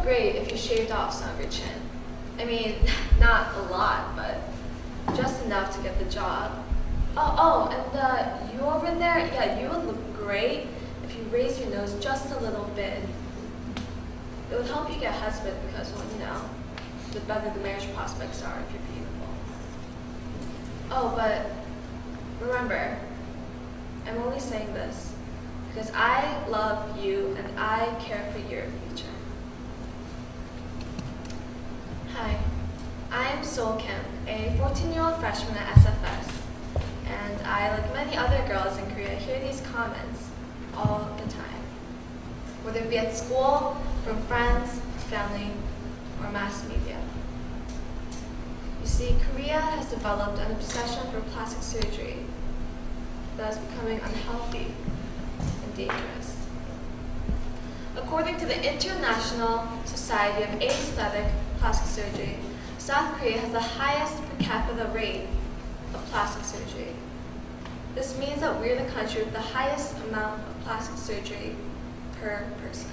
great if you shaved off some of your chin. I mean, not a lot, but just enough to get the job. And you over there, yeah, you would look great if you raise your nose just a little bit. It would help you get a husband because, well, you know, the better the marriage prospects are if you're beautiful. Oh, but remember, I'm only saying this because I love you and I care for your future. Hi, I'm Seoul Kim, a 14-year-old freshman at SFHS, and I, like many other girls in Korea, hear these comments all the time, whether it be at school, from friends, family, or mass media. You see, Korea has developed an obsession for plastic surgery that is becoming unhealthy and dangerous. According to the International Society of Aesthetic Plastic Surgery, South Korea has the highest per capita rate of plastic surgery. This means that we're the country with the highest amount of plastic surgery per person.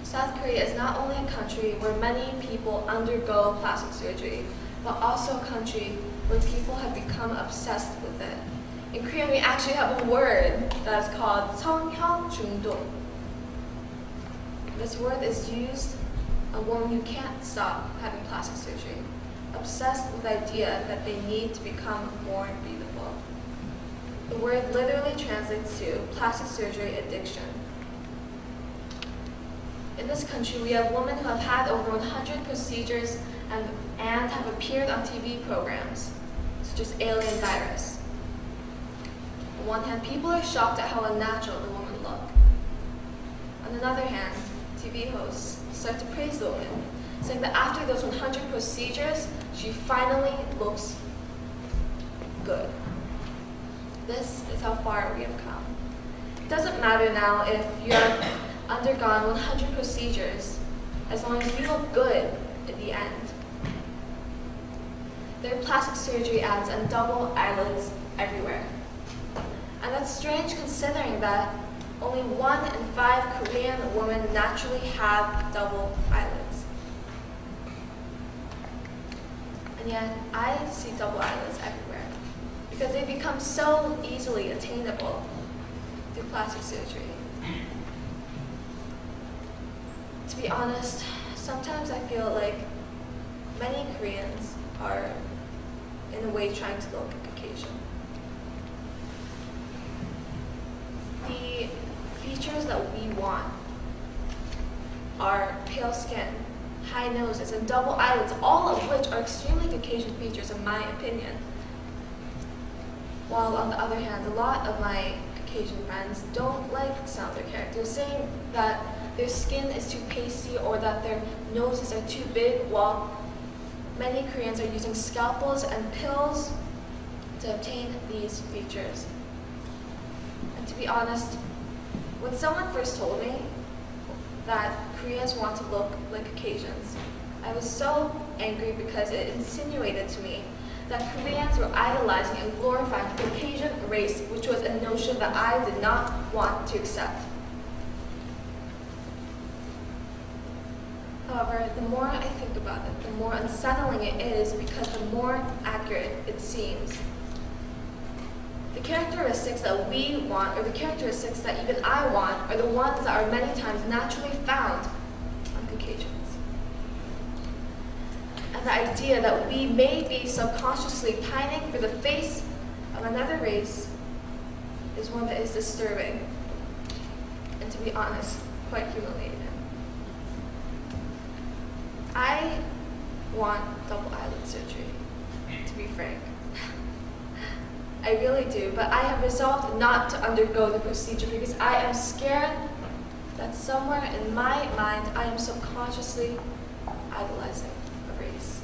South Korea is not only a country where many people undergo plastic surgery, but also a country where people have become obsessed with it. In Korean, we actually have a word that is called 성형 중독. This word is used of a woman who can't stop having plastic surgery, obsessed with the idea that they need to become more beautiful. The word literally translates to plastic surgery addiction. In this country, we have women who have had over 100 procedures and have appeared on TV programs, such as Alien Virus. On one hand, people are shocked at how unnatural the women look. On the other hand, TV hosts start to praise the woman, saying that after those 100 procedures, she finally looks good. This is how far we have come. It doesn't matter now if you have undergone 100 procedures, as long as you look good in the end. There are plastic surgery ads and double eyelids everywhere. And that's strange considering that only 1 in 5 Korean women naturally have double eyelids. And yet, I see double eyelids everywhere because they become so easily attainable through plastic surgery. To be honest, sometimes I feel like many Koreans are, in a way, trying to look Caucasian. The features that we want are pale skin, high noses, and double eyelids, all of which are extremely Caucasian features in my opinion. While on the other hand, a lot of my Caucasian friends don't like some of their characters, saying that their skin is too pasty or that their noses are too big, while many Koreans are using scalpels and pills to obtain these features. And to be honest, when someone first told me that Koreans want to look like Caucasians, I was so angry because it insinuated to me that Koreans were idolizing and glorifying the Caucasian race, which was a notion that I did not want to accept. However, the more I think about it, the more unsettling it is because the more accurate it seems. The characteristics that we want, or the characteristics that even I want, are the ones that are many times naturally found on Caucasians. And the idea that we may be subconsciously pining for the face of another race is one that is disturbing, and to be honest, quite humiliating. I want double eyelid surgery, to be frank. I really do, but I have resolved not to undergo the procedure because I am scared that somewhere in my mind I am subconsciously idolizing a race.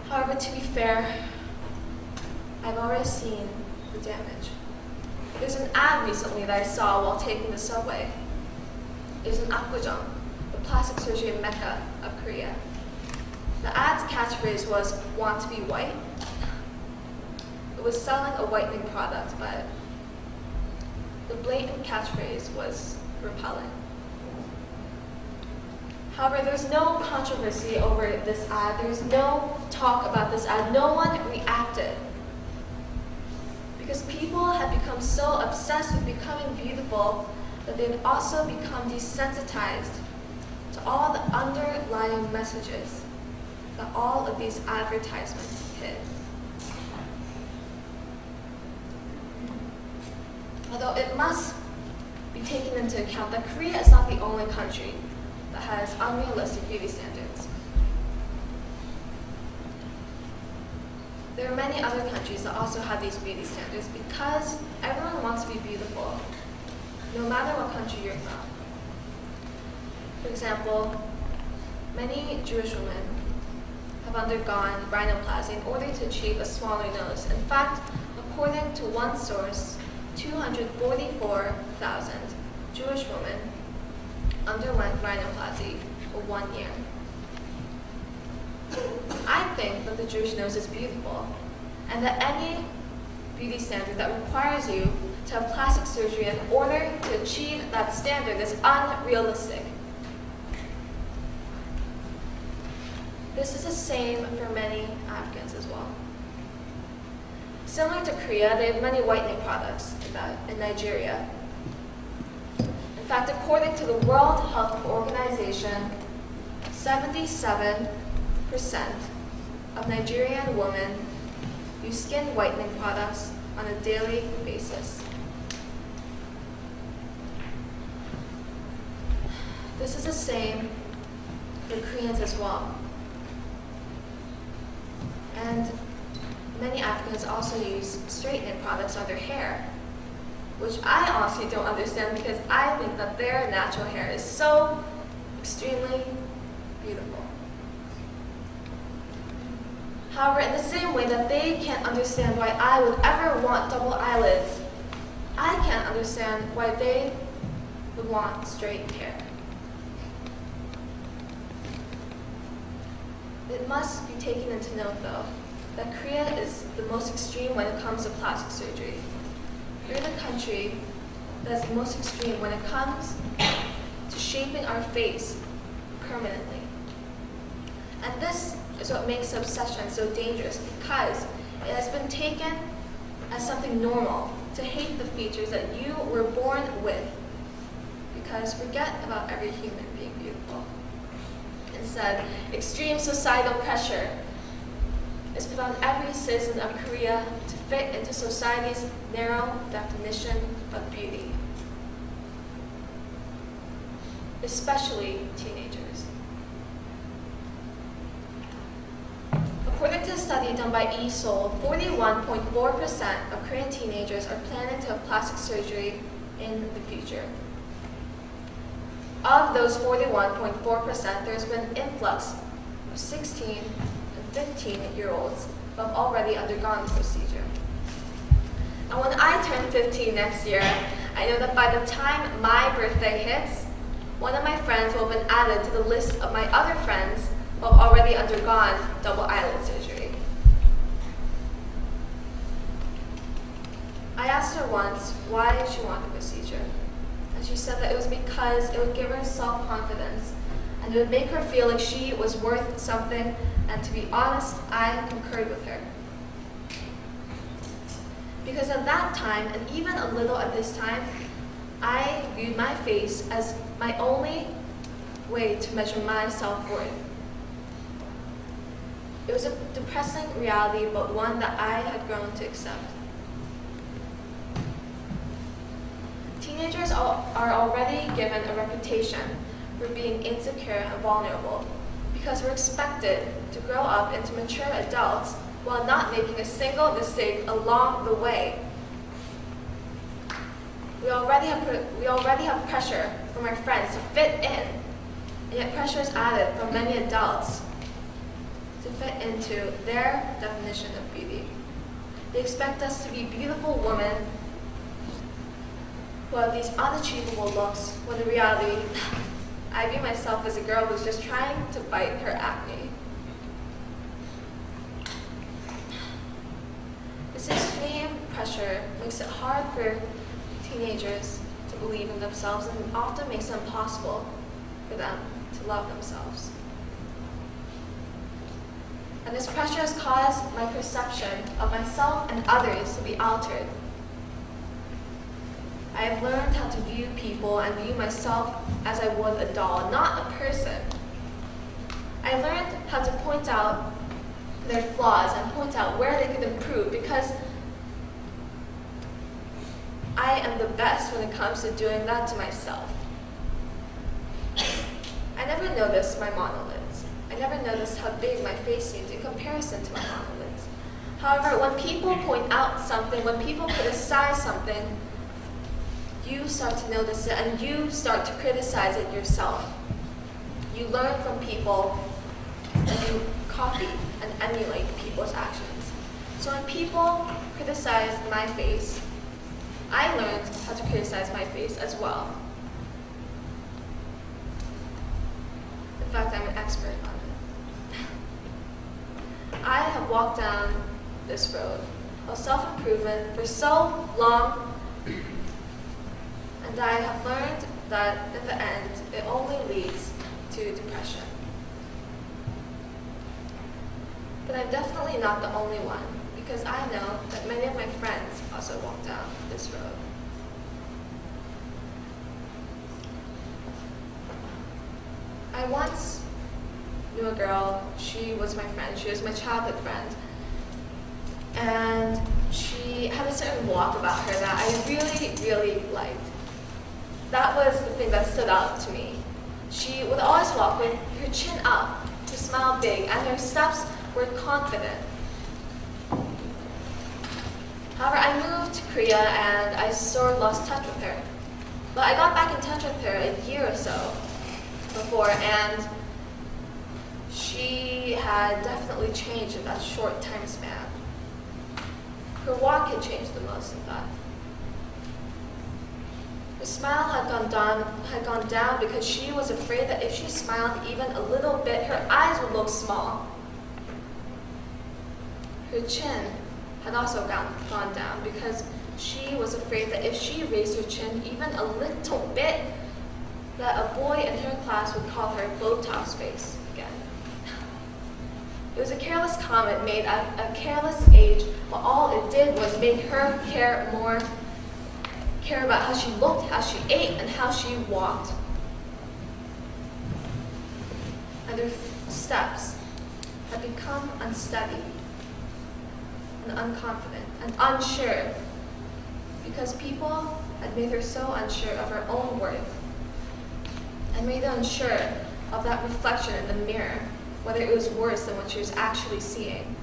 However, to be fair, I've already seen the damage. There's an ad recently that I saw while taking the subway. It was in Apgujeong, the plastic surgery mecca of Korea. The ad's catchphrase was, "Want to be white?" It was selling a whitening product, but the blatant catchphrase was repellent. However, there's no controversy over this ad. There's no talk about this ad. No one reacted. Because people had become so obsessed with becoming beautiful that they'd also become desensitized to all the underlying messages that all of these advertisements hid. Although it must be taken into account that Korea is not the only country that has unrealistic beauty standards. There are many other countries that also have these beauty standards because everyone wants to be beautiful, no matter what country you're from. For example, many Jewish women have undergone rhinoplasty in order to achieve a smaller nose. In fact, according to one source, 244,000 Jewish women underwent rhinoplasty for 1 year. I think that the Jewish nose is beautiful, and that any beauty standard that requires you to have plastic surgery in order to achieve that standard is unrealistic. This is the same for many Africans as well. Similar to Korea, they have many whitening products in Nigeria. In fact, according to the World Health Organization, 77% of Nigerian women use skin whitening products on a daily basis. This is the same for Koreans as well. And many Africans also use straightening products on their hair, which I honestly don't understand because I think that their natural hair is so extremely beautiful. However, in the same way that they can't understand why I would ever want double eyelids, I can't understand why they would want straight hair. It must be taken into note, though, that Korea is the most extreme when it comes to plastic surgery. We're the country that's the most extreme when it comes to shaping our face permanently. And this is what makes the obsession so dangerous, because it has been taken as something normal to hate the features that you were born with, because forget about every human being beautiful. Instead, extreme societal pressure is put on every citizen of Korea to fit into society's narrow definition of beauty, especially teenagers. According to a study done by TEDxSeoul, 41.4% of Korean teenagers are planning to have plastic surgery in the future. Of those 41.4%, there's been an influx of 16 and 15-year-olds who have already undergone the procedure. And when I turn 15 next year, I know that by the time my birthday hits, one of my friends will have been added to the list of my other friends who have already undergone double eyelid surgery. I asked her once why she wanted the procedure. And she said that it was because it would give her self-confidence and it would make her feel like she was worth something, and to be honest, I concurred with her. Because at that time, and even a little at this time, I viewed my face as my only way to measure my self-worth. It was a depressing reality, but one that I had grown to accept. Teenagers are already given a reputation for being insecure and vulnerable because we're expected to grow up into mature adults while not making a single mistake along the way. We already have pressure from our friends to fit in, and yet pressure is added from many adults to fit into their definition of beauty. They expect us to be beautiful women who have these unachievable looks, when in reality, I view myself as a girl who's just trying to fight her acne. This extreme pressure makes it hard for teenagers to believe in themselves and often makes it impossible for them to love themselves. And this pressure has caused my perception of myself and others to be altered. I have learned how to view people and view myself as I would a doll, not a person. I learned how to point out their flaws and point out where they could improve, because I am the best when it comes to doing that to myself. I never noticed my monolids. I never noticed how big my face seemed in comparison to my monolids. However, when people point out something, when people criticize something, you start to notice it and you start to criticize it yourself. You learn from people and you copy and emulate people's actions. So when people criticize my face, I learned how to criticize my face as well. In fact, I'm an expert on it. I have walked down this road of self-improvement for so long, and I have learned that in the end, it only leads to depression. But I'm definitely not the only one, because I know that many of my friends also walk down this road. I once knew a girl. She was my friend. She was my childhood friend. And she had a certain walk about her that I really, really liked. That was the thing that stood out to me. She would always walk with her chin up, her smile big, and her steps were confident. However, I moved to Korea and I sort of lost touch with her. But I got back in touch with her a year or so before, and she had definitely changed in that short time span. Her walk had changed the most, in fact. Her smile had gone down because she was afraid that if she smiled even a little bit, her eyes would look small. Her chin had also gone down because she was afraid that if she raised her chin even a little bit, that a boy in her class would call her Botox face again. It was a careless comment made at a careless age, but all it did was make her care about how she looked, how she ate, and how she walked. And her steps had become unsteady and unconfident and unsure because people had made her so unsure of her own worth and made her unsure of that reflection in the mirror, whether it was worse than what she was actually seeing.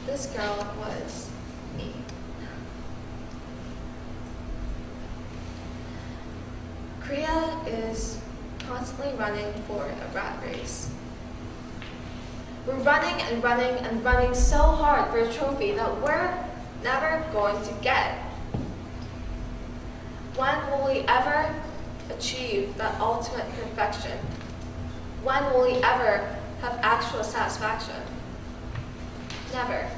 This girl was me. Korea is constantly running for a rat race. We're running and running and running so hard for a trophy that we're never going to get. When will we ever achieve that ultimate perfection? When will we ever have actual satisfaction? Never.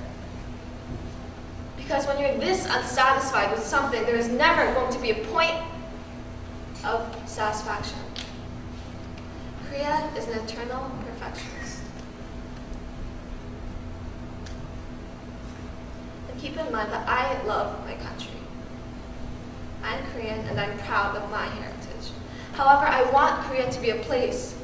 Because when you're this unsatisfied with something, there is never going to be a point of satisfaction. Korea is an eternal perfectionist. And keep in mind that I love my country. I'm Korean and I'm proud of my heritage. However, I want Korea to be a place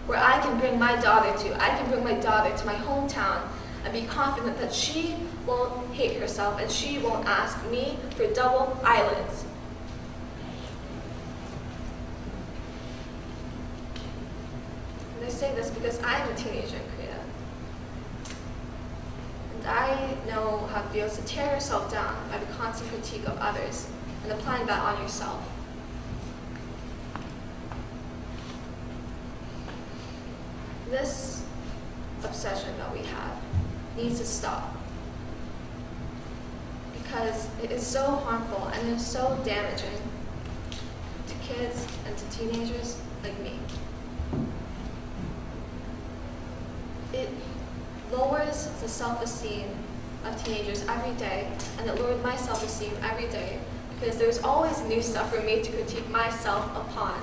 where I can bring my daughter to. I can bring my daughter to my hometown and be confident that she won't hate herself and she won't ask me for double eyelids. And I say this because I'm a teenager in Korea. And I know how it feels to tear yourself down by the constant critique of others and applying that on yourself. This obsession that we have needs to stop because it is so harmful and it is so damaging to kids and to teenagers like me. It lowers the self-esteem of teenagers every day, and it lowered my self-esteem every day because there's always new stuff for me to critique myself upon.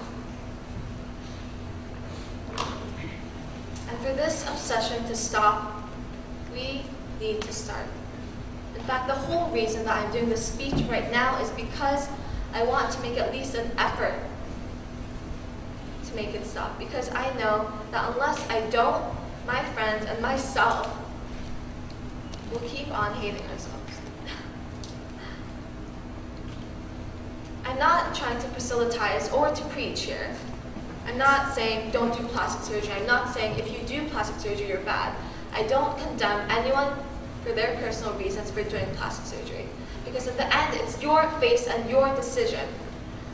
And for this obsession to stop, we need to start. In fact, the whole reason that I'm doing this speech right now is because I want to make at least an effort to make it stop. Because I know that unless I don't, my friends and myself will keep on hating ourselves. I'm not trying to proselytize or to preach here. I'm not saying don't do plastic surgery. I'm not saying if you do plastic surgery, you're bad. I don't condemn anyone for their personal reasons for doing plastic surgery. Because in the end, it's your face and your decision.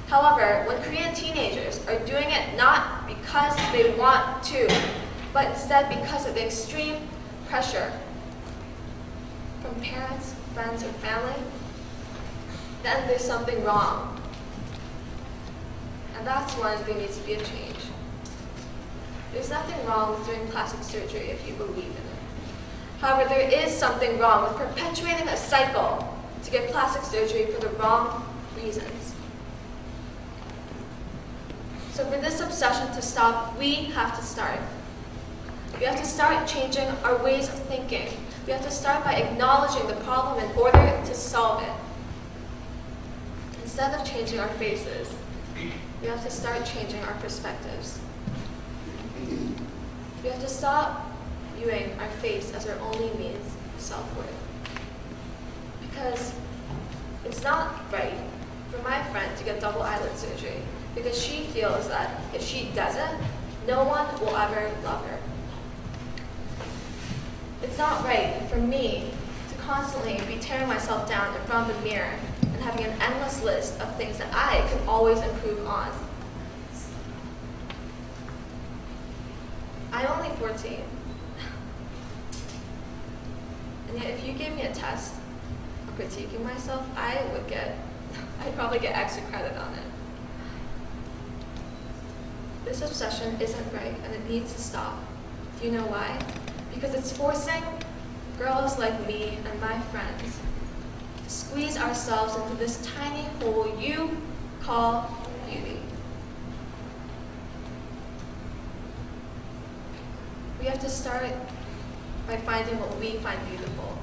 However, when Korean teenagers are doing it not because they want to, but instead because of the extreme pressure from parents, friends, or family, then there's something wrong. And that's when there needs to be a change. There's nothing wrong with doing plastic surgery if you believe in it. However, there is something wrong with perpetuating a cycle to get plastic surgery for the wrong reasons. So for this obsession to stop, we have to start. We have to start changing our ways of thinking. We have to start by acknowledging the problem in order to solve it. Instead of changing our faces, we have to start changing our perspectives. We have to stop viewing our face as our only means of self-worth. Because it's not right for my friend to get double eyelid surgery because she feels that if she doesn't, no one will ever love her. It's not right for me to constantly be tearing myself down in front of the mirror and having an endless list of things that I could always improve on. I'm only 14. And yet if you gave me a test of critiquing myself, I'd probably get extra credit on it. This obsession isn't right and it needs to stop. Do you know why? Because it's forcing girls like me and my friends to squeeze ourselves into this tiny hole you call beauty. We have to start by finding what we find beautiful.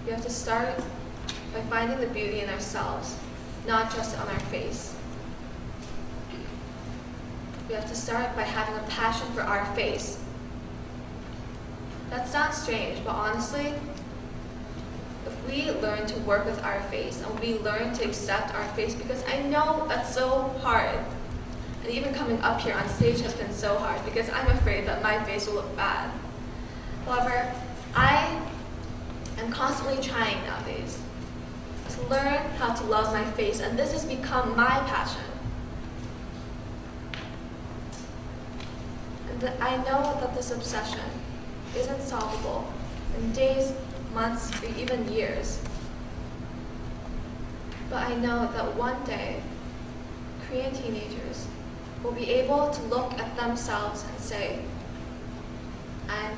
We have to start by finding the beauty in ourselves, not just on our face. We have to start by having a passion for our face. That sounds strange, but honestly, if we learn to work with our face and we learn to accept our face, because I know that's so hard, and even coming up here on stage has been so hard because I'm afraid that my face will look bad. However, I am constantly trying nowadays to learn how to love my face, and this has become my passion. And I know that this obsession isn't solvable in days, months, or even years. But I know that one day, Korean teenagers will be able to look at themselves and say, I'm